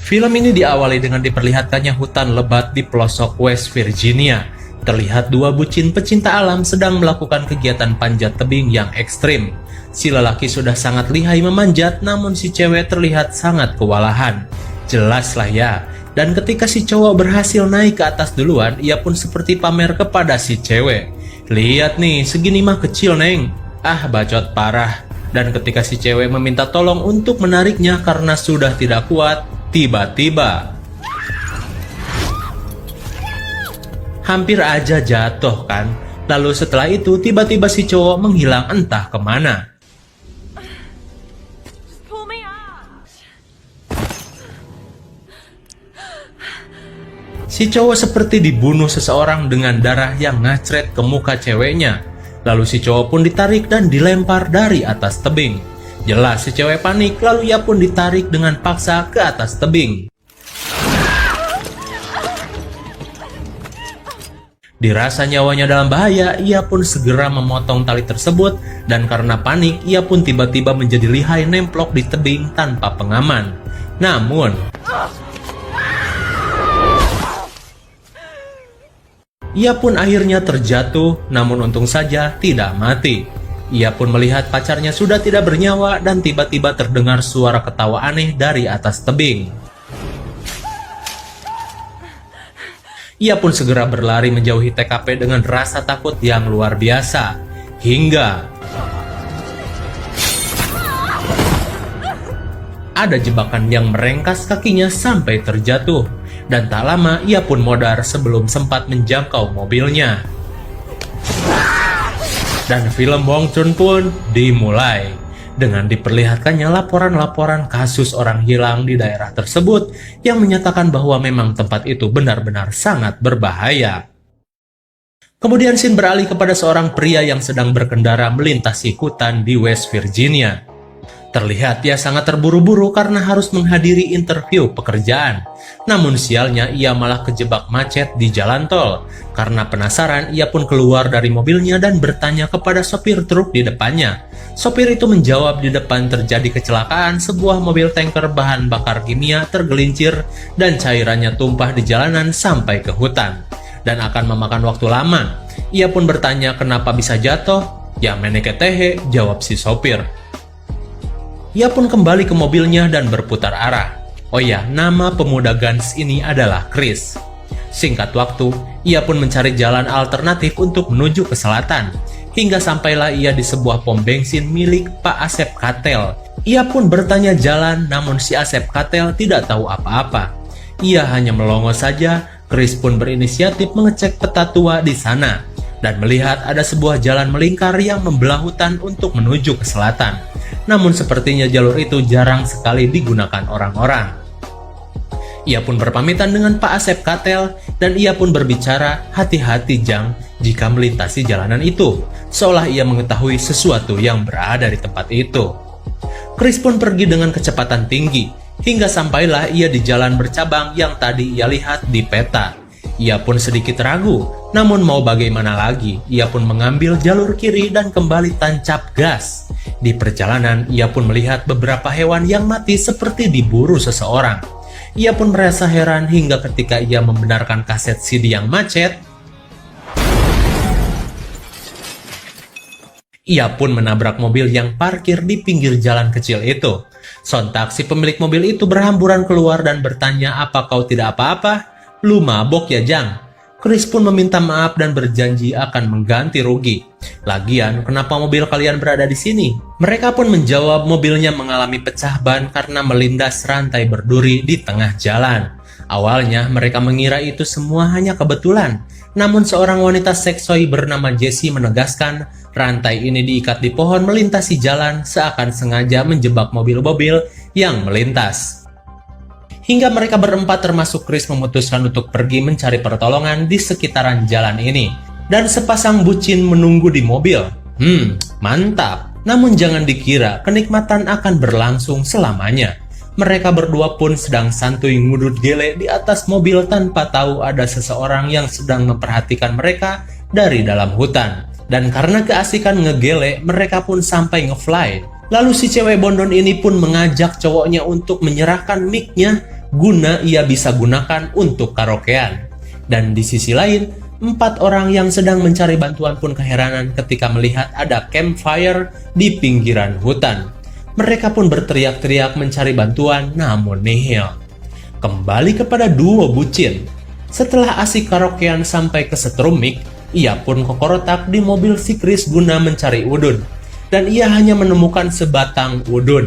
Film ini diawali dengan diperlihatkannya hutan lebat di pelosok West Virginia. Terlihat dua bucin pecinta alam sedang melakukan kegiatan panjat tebing yang ekstrim. Si lelaki sudah sangat lihai memanjat, namun si cewek terlihat sangat kewalahan. Jelaslah ya. Dan ketika si cowok berhasil naik ke atas duluan, ia pun seperti pamer kepada si cewek. Lihat nih, segini mah kecil neng. Ah, bacot parah. Dan ketika si cewek meminta tolong untuk menariknya karena sudah tidak kuat, tiba-tiba hampir aja jatuh kan. Lalu setelah itu tiba-tiba si cowok menghilang entah kemana. Si cowok seperti dibunuh seseorang dengan darah yang ngacret ke muka ceweknya. Lalu si cowok pun ditarik dan dilempar dari atas tebing. Jelas si cewek panik, lalu ia pun ditarik dengan paksa ke atas tebing. Dirasa nyawanya dalam bahaya, ia pun segera memotong tali tersebut, dan karena panik, ia pun tiba-tiba menjadi lihai nemplok di tebing tanpa pengaman. Namun, ia pun akhirnya terjatuh, namun untung saja tidak mati. Ia pun melihat pacarnya sudah tidak bernyawa dan tiba-tiba terdengar suara ketawa aneh dari atas tebing. Ia pun segera berlari menjauhi TKP dengan rasa takut yang luar biasa. Hingga ada jebakan yang merengkas kakinya sampai terjatuh. Dan tak lama ia pun modar sebelum sempat menjangkau mobilnya. Dan film Wong Chun pun dimulai dengan diperlihatkannya laporan-laporan kasus orang hilang di daerah tersebut yang menyatakan bahwa memang tempat itu benar-benar sangat berbahaya. Kemudian scene beralih kepada seorang pria yang sedang berkendara melintasi hutan di West Virginia. Terlihat ia sangat terburu-buru karena harus menghadiri interview pekerjaan. Namun sialnya ia malah kejebak macet di jalan tol. Karena penasaran, ia pun keluar dari mobilnya dan bertanya kepada sopir truk di depannya. Sopir itu menjawab di depan terjadi kecelakaan, sebuah mobil tanker bahan bakar kimia tergelincir dan cairannya tumpah di jalanan sampai ke hutan. Dan akan memakan waktu lama. Ia pun bertanya kenapa bisa jatuh. Ya meneketehe, jawab si sopir. Ia pun kembali ke mobilnya dan berputar arah. Oh ya, nama pemuda Gans ini adalah Chris. Singkat waktu, ia pun mencari jalan alternatif untuk menuju ke selatan. Hingga sampailah ia di sebuah pom bensin milik Pak Asep Katel. Ia pun bertanya jalan, namun si Asep Katel tidak tahu apa-apa. Ia hanya melongo saja. Chris pun berinisiatif mengecek peta tua di sana. Dan melihat ada sebuah jalan melingkar yang membelah hutan untuk menuju ke selatan. Namun sepertinya jalur itu jarang sekali digunakan orang-orang. Ia pun berpamitan dengan Pak Asep Katel dan ia pun berbicara, hati-hati Jang jika melintasi jalanan itu, seolah ia mengetahui sesuatu yang berada di tempat itu. Chris pun pergi dengan kecepatan tinggi, hingga sampailah ia di jalan bercabang yang tadi ia lihat di peta. Ia pun sedikit ragu, namun mau bagaimana lagi, ia pun mengambil jalur kiri dan kembali tancap gas. Di perjalanan, ia pun melihat beberapa hewan yang mati seperti diburu seseorang. Ia pun merasa heran hingga ketika ia membenarkan kaset CD yang macet, ia pun menabrak mobil yang parkir di pinggir jalan kecil itu. Sontak si pemilik mobil itu berhamburan keluar dan bertanya, "Apa kau tidak apa-apa? Lu mabok ya Jang?" Chris pun meminta maaf dan berjanji akan mengganti rugi. Lagian, kenapa mobil kalian berada di sini? Mereka pun menjawab mobilnya mengalami pecah ban karena melindas rantai berduri di tengah jalan. Awalnya mereka mengira itu semua hanya kebetulan. Namun seorang wanita seksoi bernama Jessie menegaskan rantai ini diikat di pohon melintasi jalan seakan sengaja menjebak mobil-mobil yang melintas. Hingga mereka berempat termasuk Chris memutuskan untuk pergi mencari pertolongan di sekitaran jalan ini. Dan sepasang bucin menunggu di mobil. Mantap. Namun jangan dikira kenikmatan akan berlangsung selamanya. Mereka berdua pun sedang santuy ngudut gele di atas mobil tanpa tahu ada seseorang yang sedang memperhatikan mereka dari dalam hutan. Dan karena keasikan ngegele, mereka pun sampai ngefly. Lalu si cewek bondon ini pun mengajak cowoknya untuk menyerahkan mic-nya guna ia bisa gunakan untuk karaokean. Dan di sisi lain, 4 orang yang sedang mencari bantuan pun keheranan ketika melihat ada campfire di pinggiran hutan. Mereka pun berteriak-teriak mencari bantuan, namun nihil. Kembali kepada duo bucin. Setelah asik karaokean sampai kesetrum mic, ia pun kokorotak di mobil si Chris guna mencari udun. Dan ia hanya menemukan sebatang udun.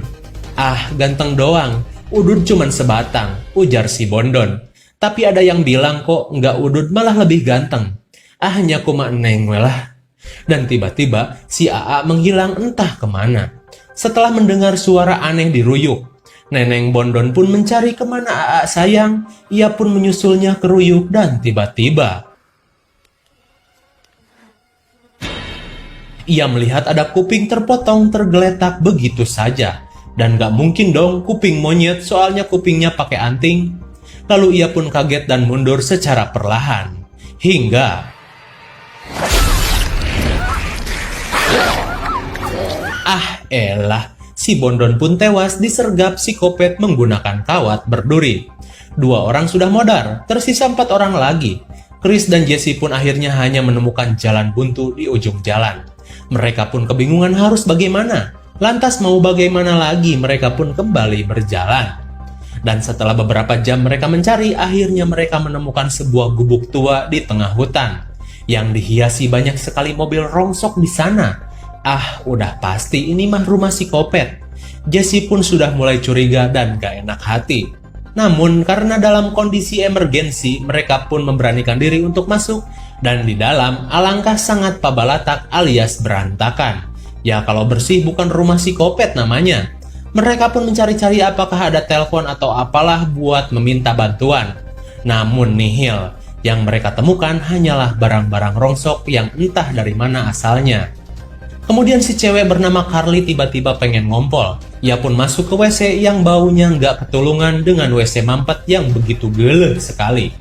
"Ah, ganteng doang, udun cuman sebatang," ujar si Bondon. "Tapi ada yang bilang kok nggak udun malah lebih ganteng. Ah, hanya kuma neng welah." Dan tiba-tiba si AA menghilang entah kemana. Setelah mendengar suara aneh di ruyuk, Neneng Bondon pun mencari kemana AA sayang. Ia pun menyusulnya ke ruyuk dan tiba-tiba ia melihat ada kuping terpotong tergeletak begitu saja. Dan gak mungkin dong kuping monyet, soalnya kupingnya pakai anting. Lalu ia pun kaget dan mundur secara perlahan. Hingga si Bondon pun tewas disergap psikopat menggunakan kawat berduri. 2 orang sudah modar, tersisa 4 orang lagi. Chris dan Jesse pun akhirnya hanya menemukan jalan buntu di ujung jalan. Mereka pun kebingungan harus bagaimana. Lantas mau bagaimana lagi, mereka pun kembali berjalan. Dan setelah beberapa jam mereka mencari, akhirnya mereka menemukan sebuah gubuk tua di tengah hutan yang dihiasi banyak sekali mobil rongsok di sana. Ah, udah pasti ini mah rumah psikopat. Jesse pun sudah mulai curiga dan gak enak hati. Namun karena dalam kondisi emergensi, mereka pun memberanikan diri untuk masuk. Dan di dalam alangkah sangat pabalatak alias berantakan. Ya kalau bersih bukan rumah psikopat namanya. Mereka pun mencari-cari apakah ada telepon atau apalah buat meminta bantuan. Namun nihil. Yang mereka temukan hanyalah barang-barang rongsok yang entah dari mana asalnya. Kemudian si cewek bernama Carly tiba-tiba pengen ngompol. Ia pun masuk ke WC yang baunya nggak ketulungan dengan WC mampet yang begitu geleh sekali.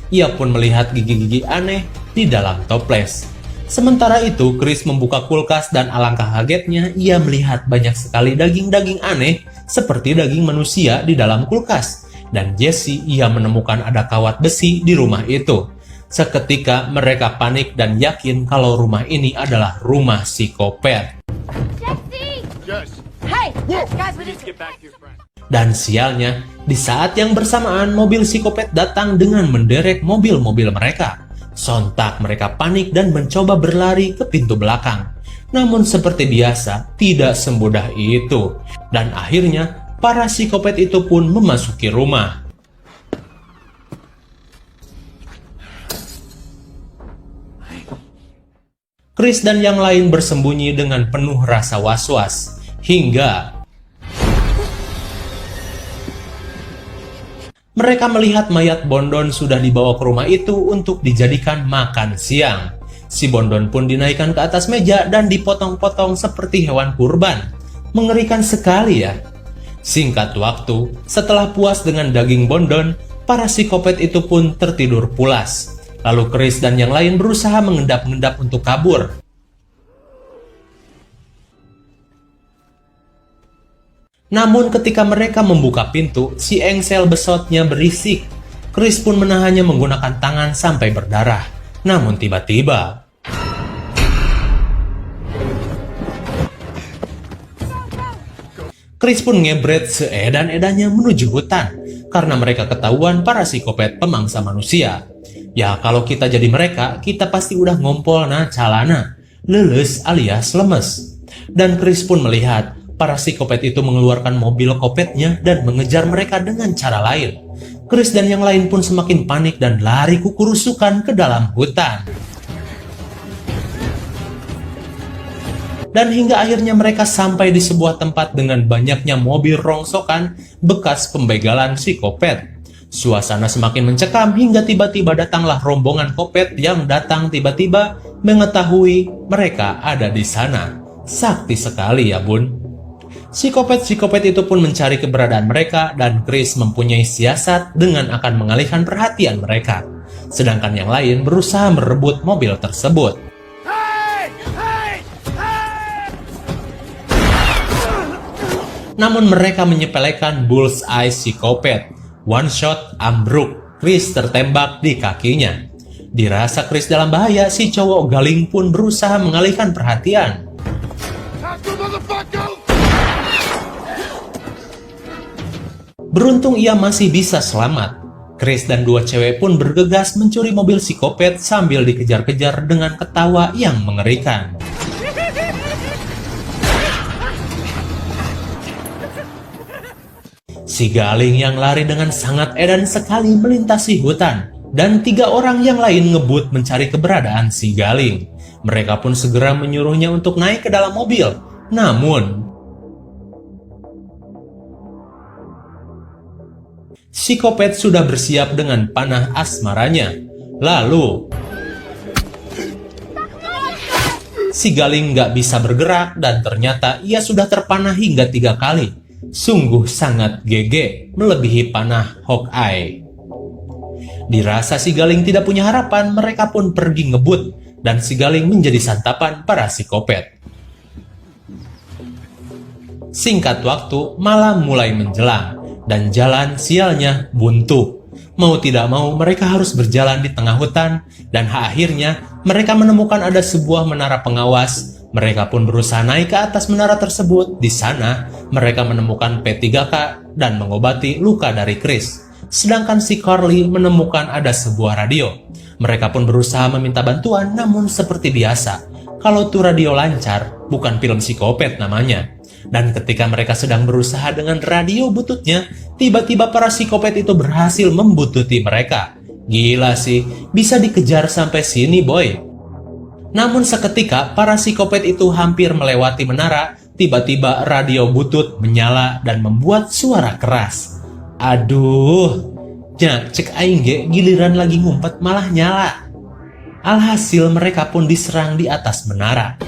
Ia pun melihat gigi-gigi aneh di dalam toples. Sementara itu, Chris membuka kulkas dan alangkah kagetnya ia melihat banyak sekali daging-daging aneh seperti daging manusia di dalam kulkas. Dan Jesse ia menemukan ada kawat besi di rumah itu. Seketika mereka panik dan yakin kalau rumah ini adalah rumah psikopat. Dan sialnya, di saat yang bersamaan mobil psikopat datang dengan menderek mobil-mobil mereka. Sontak mereka panik dan mencoba berlari ke pintu belakang. Namun seperti biasa, tidak semudah itu. Dan akhirnya, para psikopat itu pun memasuki rumah. Chris dan yang lain bersembunyi dengan penuh rasa was-was. Hingga mereka melihat mayat Bondon sudah dibawa ke rumah itu untuk dijadikan makan siang. Si Bondon pun dinaikkan ke atas meja dan dipotong-potong seperti hewan kurban. Mengerikan sekali ya. Singkat waktu, setelah puas dengan daging Bondon, para psikopat itu pun tertidur pulas. Lalu Chris dan yang lain berusaha mengendap-endap untuk kabur. Namun ketika mereka membuka pintu, si engsel besotnya berisik. Chris pun menahannya menggunakan tangan sampai berdarah. Namun tiba-tiba Chris pun ngebret seedan-edannya menuju hutan. Karena mereka ketahuan para psikopat pemangsa manusia. Ya kalau kita jadi mereka, kita pasti udah ngompol na calana, leles alias lemes. Dan Chris pun melihat para psikopat itu mengeluarkan mobil kopetnya dan mengejar mereka dengan cara lain. Chris dan yang lain pun semakin panik dan lari kukurusukan ke dalam hutan. Dan hingga akhirnya mereka sampai di sebuah tempat dengan banyaknya mobil rongsokan bekas pembegalan psikopat. Suasana semakin mencekam hingga tiba-tiba datanglah rombongan kopet yang datang tiba-tiba mengetahui mereka ada di sana. Sakti sekali ya bun. Psikopat-psikopat itu pun mencari keberadaan mereka dan Chris mempunyai siasat dengan akan mengalihkan perhatian mereka. Sedangkan yang lain berusaha merebut mobil tersebut. Namun mereka menyepelekan bullseye psikopat. One shot ambruk, Chris tertembak di kakinya. Dirasa Chris dalam bahaya, si cowok Galing pun berusaha mengalihkan perhatian. Beruntung ia masih bisa selamat. Chris dan dua cewek pun bergegas mencuri mobil psikopat sambil dikejar-kejar dengan ketawa yang mengerikan. Si Galing yang lari dengan sangat edan sekali melintasi hutan, dan 3 orang yang lain ngebut mencari keberadaan si Galing. Mereka pun segera menyuruhnya untuk naik ke dalam mobil. Namun, psikopat sudah bersiap dengan panah asmaranya. Lalu, si Galing nggak bisa bergerak dan ternyata ia sudah terpanah hingga 3 kali. Sungguh sangat GG, melebihi panah Hawkeye. Dirasa si Galing tidak punya harapan, mereka pun pergi ngebut dan si Galing menjadi santapan para psikopat. Singkat waktu, malam mulai menjelang dan jalan sialnya buntu. Mau tidak mau mereka harus berjalan di tengah hutan dan akhirnya mereka menemukan ada sebuah menara pengawas. Mereka pun berusaha naik ke atas menara tersebut. Di sana mereka menemukan P3K dan mengobati luka dari Chris. Sedangkan si Carly menemukan ada sebuah radio. Mereka pun berusaha meminta bantuan, namun seperti biasa, kalau tuh radio lancar, bukan film psikopat namanya. Dan ketika mereka sedang berusaha dengan radio bututnya, tiba-tiba para psikopat itu berhasil membututi mereka. Gila sih, bisa dikejar sampai sini boy. Namun seketika para psikopat itu hampir melewati menara, tiba-tiba radio butut menyala dan membuat suara keras. Aduh, cek aing ge giliran lagi ngumpet malah nyala. Alhasil mereka pun diserang di atas menara.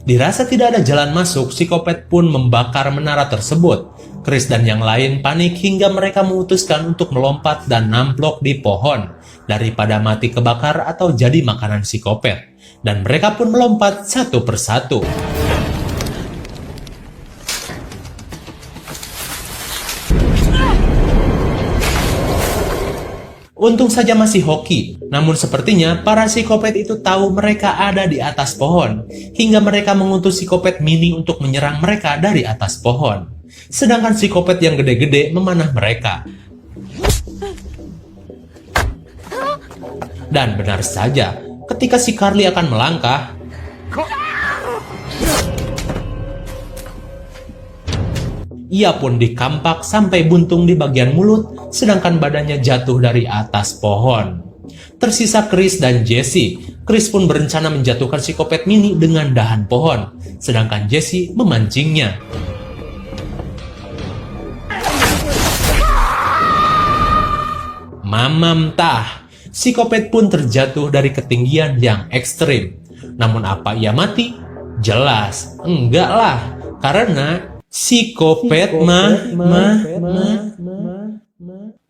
Dirasa tidak ada jalan masuk, psikopat pun membakar menara tersebut. Chris dan yang lain panik hingga mereka memutuskan untuk melompat dan namplok di pohon daripada mati kebakar atau jadi makanan psikopat. Dan mereka pun melompat satu persatu. Untung saja masih hoki, namun sepertinya para psikopat itu tahu mereka ada di atas pohon, hingga mereka mengutus psikopat mini untuk menyerang mereka dari atas pohon. Sedangkan psikopat yang gede-gede memanah mereka. Dan benar saja, ketika si Carly akan melangkah, ia pun dikampak sampai buntung di bagian mulut, sedangkan badannya jatuh dari atas pohon. Tersisa Chris dan Jesse. Chris pun berencana menjatuhkan psikopat mini dengan dahan pohon, sedangkan Jesse memancingnya. Mamam tah, psikopat pun terjatuh dari ketinggian yang ekstrim. Namun apa ia mati? Jelas, enggak lah, karena psikopat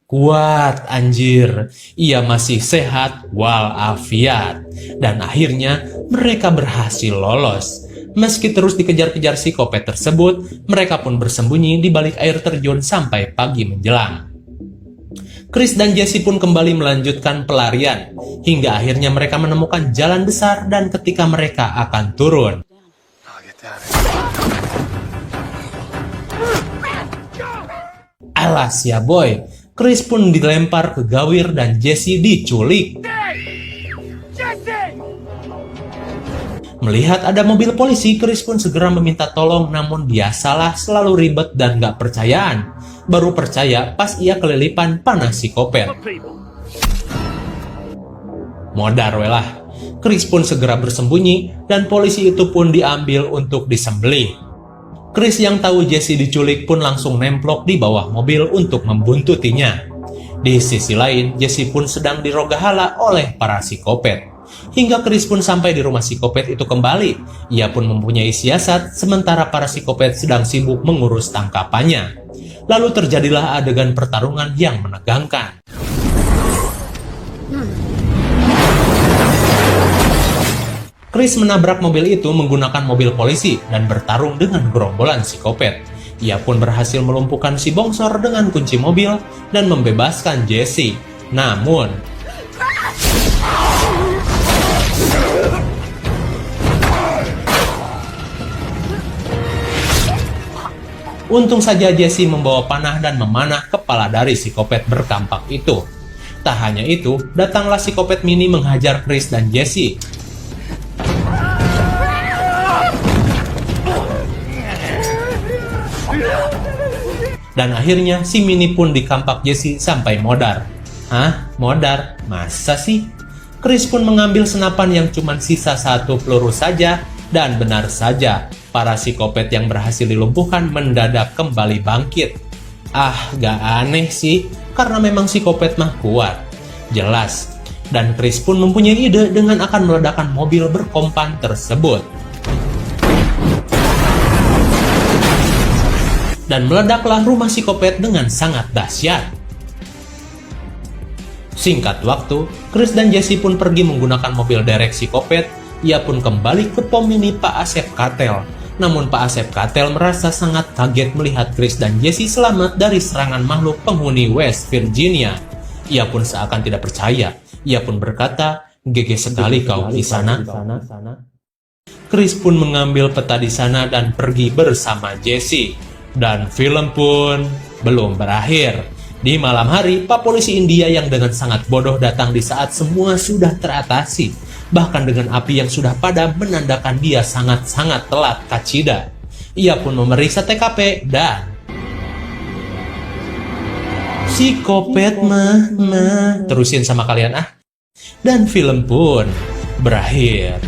kuat anjir. Ia masih sehat walafiat. Dan akhirnya mereka berhasil lolos. Meski terus dikejar-kejar psikopat tersebut, mereka pun bersembunyi di balik air terjun sampai pagi menjelang. Chris dan Jesse pun kembali melanjutkan pelarian, hingga akhirnya mereka menemukan jalan besar dan ketika mereka akan turun, alas ya boy, Chris pun dilempar ke gawir dan Jesse diculik. Melihat ada mobil polisi, Chris pun segera meminta tolong, namun biasalah selalu ribet dan gak percayaan. Baru percaya pas ia kelilipan panah psikopat. Modar welah. Chris pun segera bersembunyi dan polisi itu pun diambil untuk disembelih. Chris yang tahu Jesse diculik pun langsung nemplok di bawah mobil untuk membuntutinya. Di sisi lain, Jesse pun sedang dirogahala oleh para psikopat. Hingga Chris pun sampai di rumah psikopat itu kembali. Ia pun mempunyai siasat, sementara para psikopat sedang sibuk mengurus tangkapannya. Lalu terjadilah adegan pertarungan yang menegangkan. Chris menabrak mobil itu menggunakan mobil polisi dan bertarung dengan gerombolan psikopat. Ia pun berhasil melumpuhkan si bongsor dengan kunci mobil dan membebaskan Jesse. Namun, untung saja Jesse membawa panah dan memanah kepala dari psikopat berkampak itu. Tak hanya itu, datanglah psikopat mini menghajar Chris dan Jesse. Dan akhirnya si mini pun dikampak Jesse sampai modar. Hah? Modar? Masa sih? Chris pun mengambil senapan yang cuma sisa 1 peluru saja, dan benar saja, para psikopat yang berhasil dilumpuhkan mendadak kembali bangkit. Ah, gak aneh sih, karena memang psikopat mah kuat. Jelas. Dan Chris pun mempunyai ide dengan akan meledakkan mobil berkompan tersebut. Dan meledaklah rumah psikopat dengan sangat dahsyat. Singkat waktu, Chris dan Jesse pun pergi menggunakan mobil derek psikopat. Ia pun kembali ke pom mini Pak Asep Kartel. Namun Pak Asep Kartel merasa sangat kaget melihat Chris dan Jesse selamat dari serangan makhluk penghuni West Virginia. Ia pun seakan tidak percaya. Ia pun berkata, "GG sekali kau di sana." Chris pun mengambil peta di sana dan pergi bersama Jesse. Dan film pun belum berakhir. Di malam hari, Pak Polisi India yang dengan sangat bodoh datang di saat semua sudah teratasi. Bahkan dengan api yang sudah padam menandakan dia sangat-sangat telat kacida. Ia pun memeriksa TKP dan psikopat mah. Terusin sama kalian ah. Dan film pun berakhir.